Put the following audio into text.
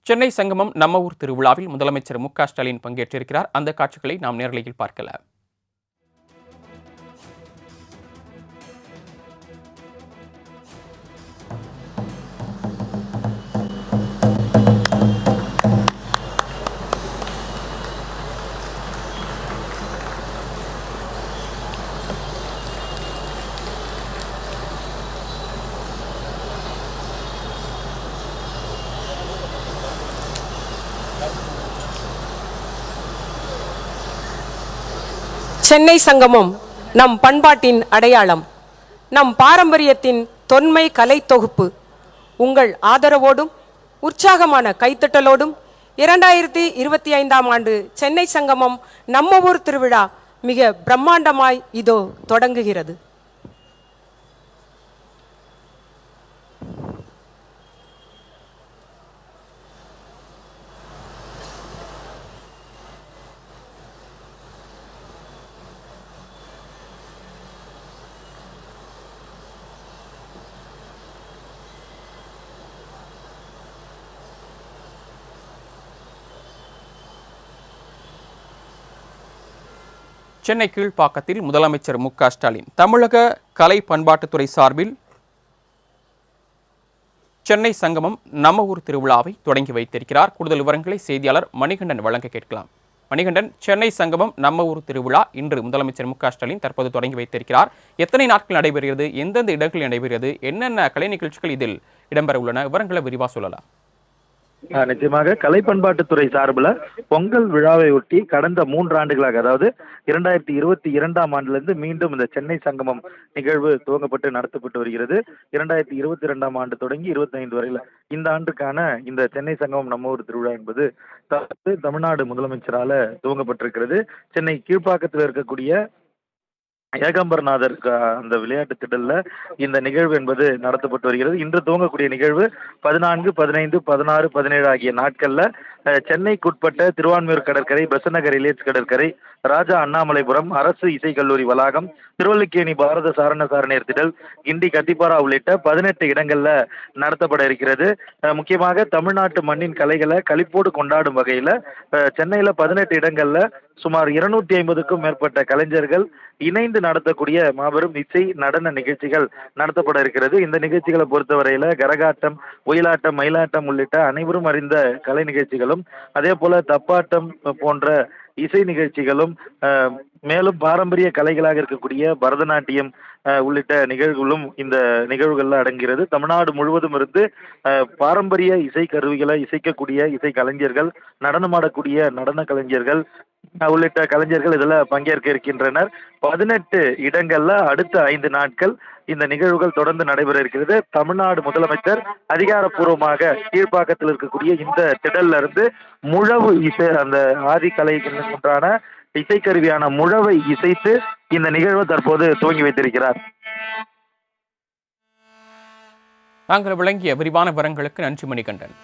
சென்னை சங்கமம் நம்ம ஊர் திருவிழாவில் முதலமைச்சர் மு.க.ஸ்டாலின் பங்கேற்றிருக்கிறார். அந்த காட்சிகளை நாம் நேரலையில் பார்க்கலாம். சென்னை சங்கமம் நம் பண்பாட்டின் அடையாளம், நம் பாரம்பரியத்தின் தொன்மை கலை தொகுப்பு. உங்கள் ஆதரவோடும் உற்சாகமான கைத்தட்டலோடும் 2025ஆம் ஆண்டு சென்னை சங்கமம் நம்ம ஊர் திருவிழா மிக பிரம்மாண்டமாய் இதோ தொடங்குகிறது. சென்னை கீழ்ப்பாக்கத்தில் முதலமைச்சர் மு.க.ஸ்டாலின் தமிழக கலை பண்பாட்டுத்துறை சார்பில் சென்னை சங்கமம் நம்ம ஊர் திருவிழாவை தொடங்கி வைத்திருக்கிறார். கூடுதல் விவரங்களை செய்தியாளர் மணிகண்டன் வழங்க கேட்கலாம். மணிகண்டன், சென்னை சங்கமம் நம்ம ஊர் திருவிழா இன்று முதலமைச்சர் மு.க.ஸ்டாலின் தற்போது தொடங்கி வைத்திருக்கிறார். எத்தனை நாட்கள் நடைபெறுகிறது? எந்தெந்த இடங்களில் நடைபெறுகிறது? என்னென்ன கலை நிகழ்ச்சிகள் இதில் இடம்பெற உள்ளன? விவரங்களை விரிவாக சொல்லலாம். நிச்சயமாக கலை பண்பாட்டுத்துறை சார்பில் பொங்கல் விழாவை ஒட்டி கடந்த 3 ஆண்டுகளாக, அதாவது 2022ஆம் ஆண்டிலிருந்து மீண்டும் இந்த சென்னை சங்கமம் நிகழ்வு துவங்கப்பட்டு நடத்தப்பட்டு வருகிறது. 2022ஆம் ஆண்டு தொடங்கி 25 வரையில் இந்த ஆண்டுக்கான இந்த சென்னை சங்கமம் நம்ம ஊர் திருவிழா என்பது தமிழ்நாடு முதலமைச்சரால துவங்கப்பட்டிருக்கிறது. சென்னை கீழ்ப்பாக்கத்தில் இருக்கக்கூடிய ஏகாம்பரநாதர் அந்த விளையாட்டு திடல்ல இந்த நிகழ்வு என்பது நடத்தப்பட்டு வருகிறது. இன்று துவங்கக்கூடிய நிகழ்வு 14, 15, 16, 17 ஆகிய நாட்கள்ல சென்னைக்குட்பட்ட திருவான்மியூர் கடற்கரை, பெசநகர் எலியட்ஸ் கடற்கரை, ராஜா அண்ணாமலைபுரம் அரசு இசைக்கல்லூரி வளாகம், திருவல்லிக்கேணி பாரத சாரணர் திடல், கிண்டி கத்திப்பாரா உள்ளிட்ட 18 இடங்கள்ல நடத்தப்பட இருக்கிறது. முக்கியமாக தமிழ்நாட்டு மண்ணின் கலைகளை களிப்போடு கொண்டாடும் வகையில சென்னையில 18 இடங்கள்ல சுமார் 250க்கும் மேற்பட்ட கலைஞர்கள் இணைந்து நடத்தக்கூடிய மாபெரும் இசை நடன நிகழ்ச்சிகள் நடத்தப்பட இருக்கிறது. இந்த நிகழ்ச்சிகளை பொறுத்தவரையில கரகாட்டம், ஒயிலாட்டம், மயிலாட்டம் உள்ளிட்ட அனைவரும் அறிந்த கலை நிகழ்ச்சிகளும், அதே போல தப்பாட்டம் போன்ற இசை நிகழ்ச்சிகளும், மேலும் பாரம்பரிய கலைகளாக இருக்கக்கூடிய பரதநாட்டியம் உள்ளிட்ட நிகழ்வுகளும் இந்த நிகழ்வுகள்ல அடங்குகிறது. தமிழ்நாடு முழுவதும் இருந்து பாரம்பரிய இசை கருவிகளை இசைக்கக்கூடிய இசை கலைஞர்கள், நடனமாடக்கூடிய நடன கலைஞர்கள் உள்ளிட்ட கலைஞர்கள் இதுல பங்கேற்க இருக்கின்றனர். 18 இடங்கள்ல அடுத்த 5 நாட்கள் இந்த நிகழ்வுகள் தொடர்ந்து நடைபெற இருக்கிறது. தமிழ்நாடு முதலமைச்சர் அதிகாரப்பூர்வமாக கீழ்ப்பாக்கத்தில் இருக்கக்கூடிய இந்த திடல்ல இருந்து முழவு இசை, அந்த ஆதிக்கலை ஒன்றான இசைக்கருவியான முழவை இசைத்து இந்த நிகழ்வை தற்போது துவங்கி வைத்திருக்கிறார். தாங்கள் விளங்கிய விரிவான விவரங்களுக்கு நன்றி மணிகண்டன்.